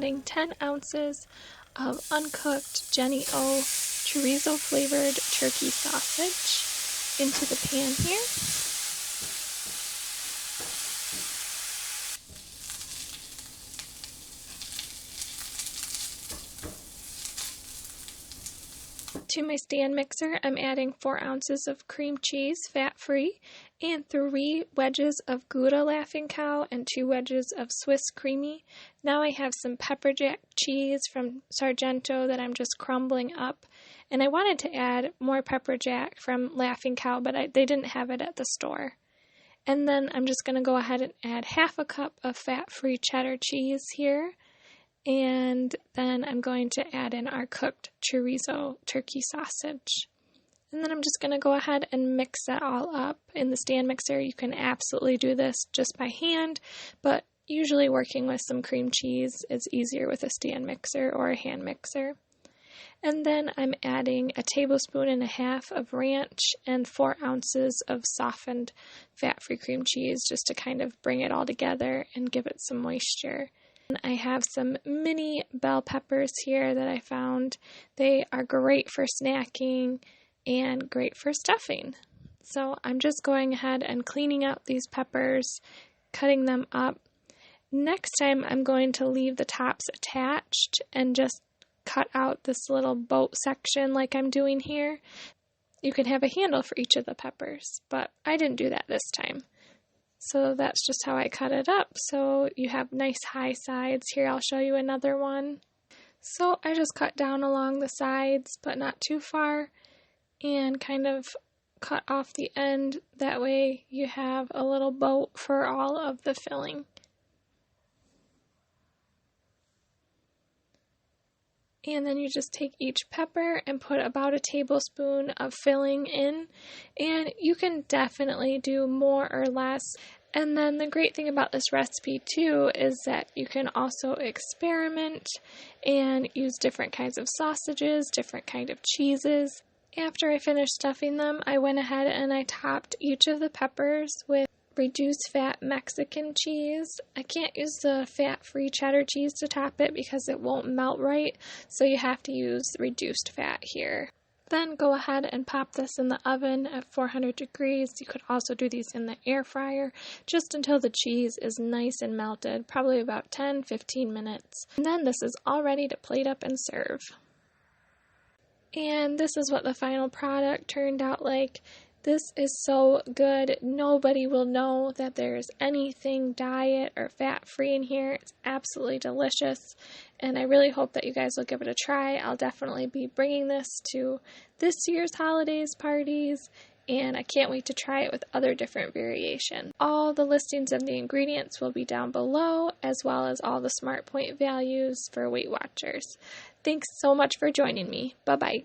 adding 10 ounces of uncooked Jennie-O Chorizo flavored turkey sausage into the pan here. To my stand mixer, I'm adding 4 ounces of cream cheese, fat-free, and 3 wedges of Gouda Laughing Cow and 2 wedges of Swiss Creamy. Now I have some pepper jack cheese from Sargento that I'm just crumbling up. And I wanted to add more pepper jack from Laughing Cow, but they didn't have it at the store. And then I'm just going to go ahead and add half a cup of fat-free cheddar cheese here. And then I'm going to add in our cooked chorizo turkey sausage. And then I'm just going to go ahead and mix that all up. In the stand mixer, you can absolutely do this just by hand, but usually working with some cream cheese is easier with a stand mixer or a hand mixer. And then I'm adding a tablespoon and a half of ranch and 4 ounces of softened fat-free cream cheese just to kind of bring it all together and give it some moisture. I have some mini bell peppers here that I found. They are great for snacking and great for stuffing. So I'm just going ahead and cleaning out these peppers, cutting them up. Next time I'm going to leave the tops attached and just cut out this little boat section like I'm doing here. You can have a handle for each of the peppers, but I didn't do that this time. So that's just how I cut it up. So you have nice high sides. Here I'll show you another one. So I just cut down along the sides, but not too far, and kind of cut off the end. That way you have a little boat for all of the filling. And then you just take each pepper and put about a tablespoon of filling in. And you can definitely do more or less. And then the great thing about this recipe too is that you can also experiment and use different kinds of sausages, different kind of cheeses. After I finished stuffing them, I went ahead and I topped each of the peppers with reduced fat Mexican cheese. I can't use the fat-free cheddar cheese to top it because it won't melt right, so you have to use reduced fat here. Then go ahead and pop this in the oven at 400 degrees. You could also do these in the air fryer just until the cheese is nice and melted, probably about 10-15 minutes. And then this is all ready to plate up and serve. And this is what the final product turned out like. This is so good. Nobody will know that there's anything diet or fat-free in here. It's absolutely delicious, and I really hope that you guys will give it a try. I'll definitely be bringing this to this year's holidays parties, and I can't wait to try it with other different variations. All the listings of the ingredients will be down below, as well as all the SmartPoint values for Weight Watchers. Thanks so much for joining me. Bye-bye.